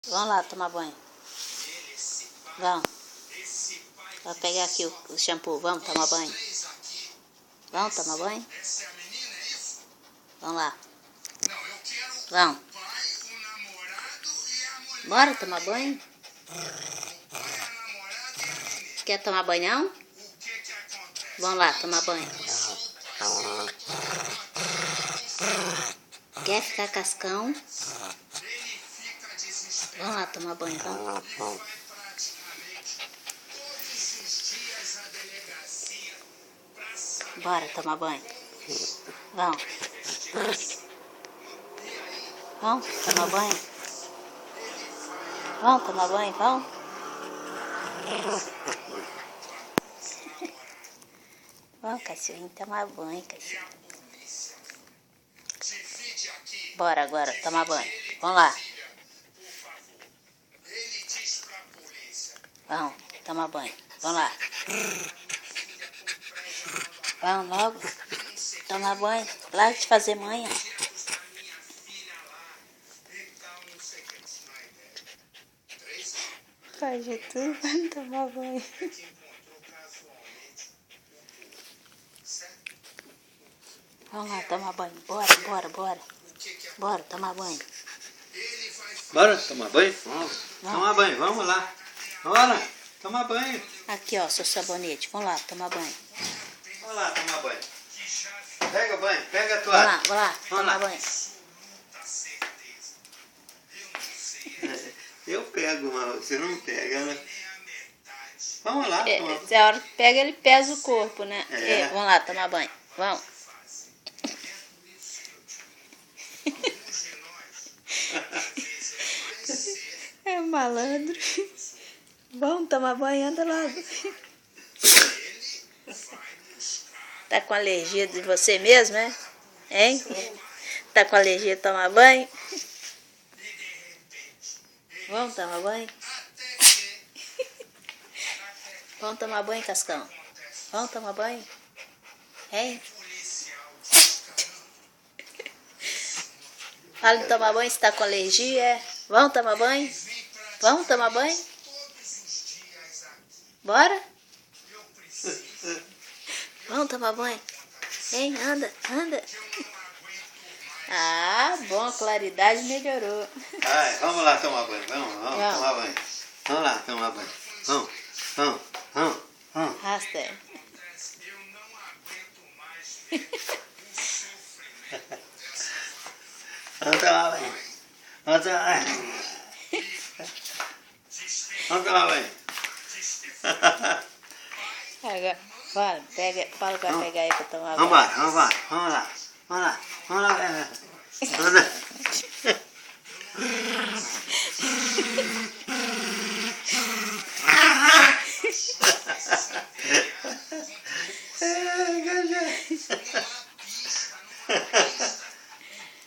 Vamos lá tomar banho. Vamos. Vou pegar aqui o shampoo. Vamos tomar banho. Vamos tomar banho? Vamos lá. Vamos. Bora tomar banho? Quer tomar banho não? Vamos lá tomar banho. Quer ficar cascão? Vamos lá tomar banho, vamos. Bora tomar banho. Vamos. Vamos tomar banho. Vamos tomar banho, vamos. Vamos, cachorrinho, tomar banho, cachorro. Bora agora tomar banho. Vamos lá. Vamos tomar banho. Vamos lá. Vamos logo tomar banho. Larga de fazer manha. Faz de tudo para tomar banho. Vamos lá tomar banho. Bora. Bora tomar banho. Bora tomar banho? Vamos. Tomar banho, vamos lá. Bora, tomar banho. Aqui, ó, seu sabonete. Vamos lá tomar banho. Vamos lá tomar banho. Pega o banho, pega a toalha. Vamos lá tomar banho. Eu pego, mas você não pega, né? Vamos lá. Se a hora que pega, ele pesa o corpo, né? É. Vamos lá tomar banho. Vamos. É malandro. Vamos tomar banho, anda logo. Tá com alergia de você mesmo, é? Hein? Tá com alergia de tomar banho? Vamos tomar banho? Vamos tomar banho, Cascão? Vamos tomar banho? Hein? Fala de tomar banho, se tá com alergia, é? Vamos tomar banho? Vamos tomar banho? Bora? Vamos tomar banho? Hein? Anda. Ah, bom, a claridade melhorou. Ai, vamos lá tomar banho, vamos tomar banho. Vamos lá tomar banho. Vamos. Arrasta. Vamos tomar banho. Vamos tomar banho. Agora, fala que vai pegar aí pra tomar banho. Vamos lá. Vamos lá.